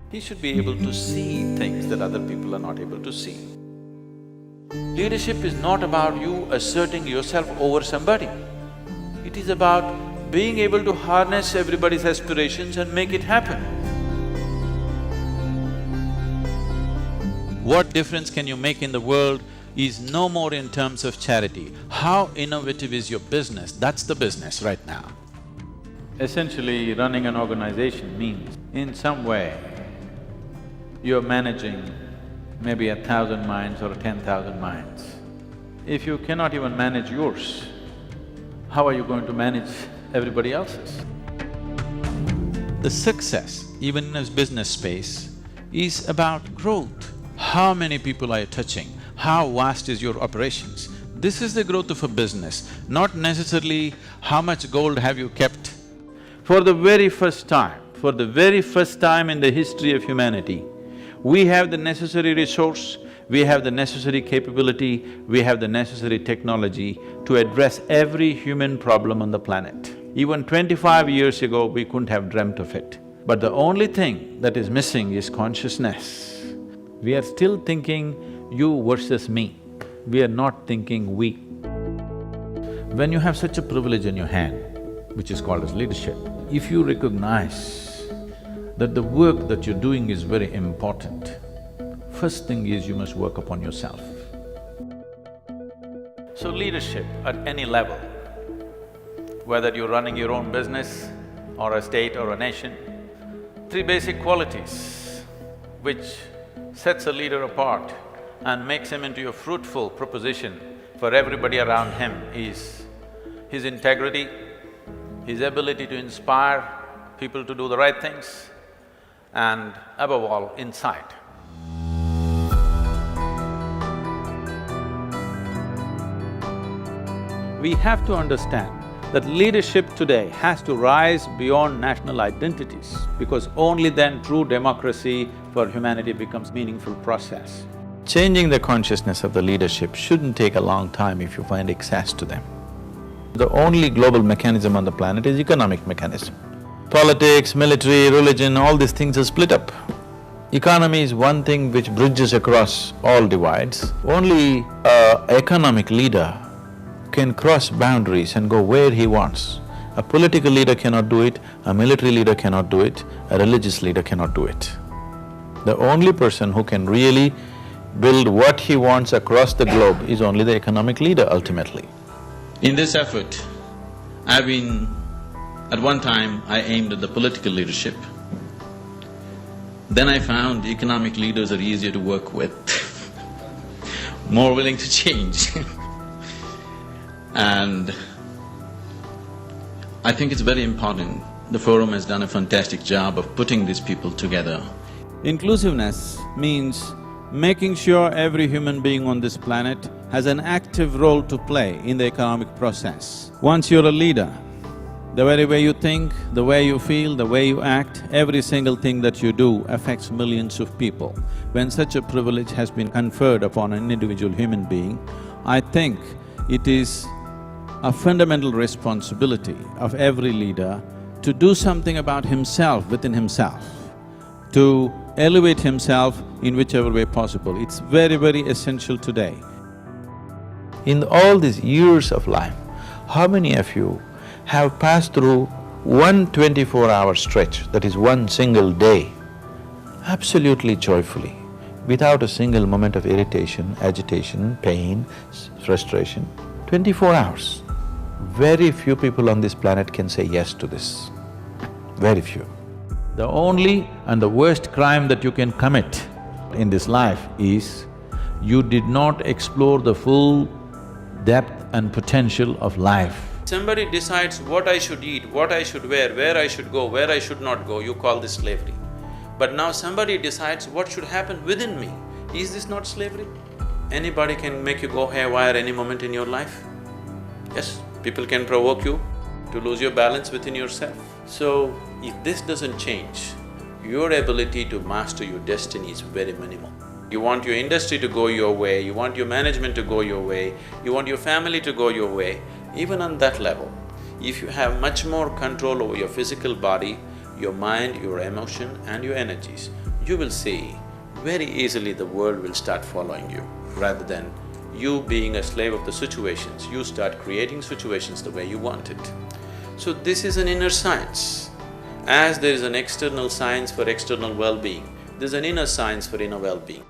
He should be able to see things that other people are not able to see. Leadership is not about you asserting yourself over somebody. It is about being able to harness everybody's aspirations and make it happen. What difference can you make in the world is no more in terms of charity. How innovative is your business? That's the business right now. Essentially, running an organization means, in some way, you're managing maybe 1,000 minds or 10,000 minds. If you cannot even manage yours, how are you going to manage everybody else's? The success, even in a business space, is about growth. How many people are you touching? How vast is your operations? This is the growth of a business, not necessarily how much gold have you kept. For the very first time in the history of humanity, we have the necessary resource, we have the necessary capability, we have the necessary technology to address every human problem on the planet. Even 25 years ago, we couldn't have dreamt of it. But the only thing that is missing is consciousness. We are still thinking you versus me, we are not thinking we. When you have such a privilege in your hand, which is called as leadership, if you recognize that the work that you're doing is very important, first thing is you must work upon yourself. So leadership at any level, whether you're running your own business or a state or a nation, three basic qualities which sets a leader apart and makes him into a fruitful proposition for everybody around him is his integrity, his ability to inspire people to do the right things, and above all, insight. We have to understand that leadership today has to rise beyond national identities, because only then true democracy for humanity becomes a meaningful process. Changing the consciousness of the leadership shouldn't take a long time if you find access to them. The only global mechanism on the planet is economic mechanism. Politics, military, religion, all these things are split up. Economy is one thing which bridges across all divides. Only an economic leader can cross boundaries and go where he wants. A political leader cannot do it, a military leader cannot do it, a religious leader cannot do it. The only person who can really build what he wants across the globe is only the economic leader ultimately. In this effort, at one time I aimed at the political leadership. Then I found economic leaders are easier to work with, more willing to change. And I think it's very important. The forum has done a fantastic job of putting these people together. Inclusiveness means making sure every human being on this planet has an active role to play in the economic process. Once you're a leader, the very way you think, the way you feel, the way you act, every single thing that you do affects millions of people. When such a privilege has been conferred upon an individual human being, I think it is a fundamental responsibility of every leader to do something about himself within himself, to elevate himself in whichever way possible. It's very, very essential today. In all these years of life, how many of you have passed through one 24-hour stretch, that is one single day, absolutely joyfully, without a single moment of irritation, agitation, pain, frustration? 24 hours. Very few people on this planet can say yes to this, very few. The only and the worst crime that you can commit in this life is you did not explore the full depth and potential of life. Somebody decides what I should eat, what I should wear, where I should go, where I should not go, you call this slavery. But now somebody decides what should happen within me. Is this not slavery? Anybody can make you go haywire any moment in your life. Yes, people can provoke you to lose your balance within yourself. So, if this doesn't change, your ability to master your destiny is very minimal. You want your industry to go your way, you want your management to go your way, you want your family to go your way, even on that level, if you have much more control over your physical body, your mind, your emotion and your energies, you will see very easily the world will start following you. Rather than you being a slave of the situations, you start creating situations the way you want it. So this is an inner science. As there is an external science for external well-being, there's an inner science for inner well-being.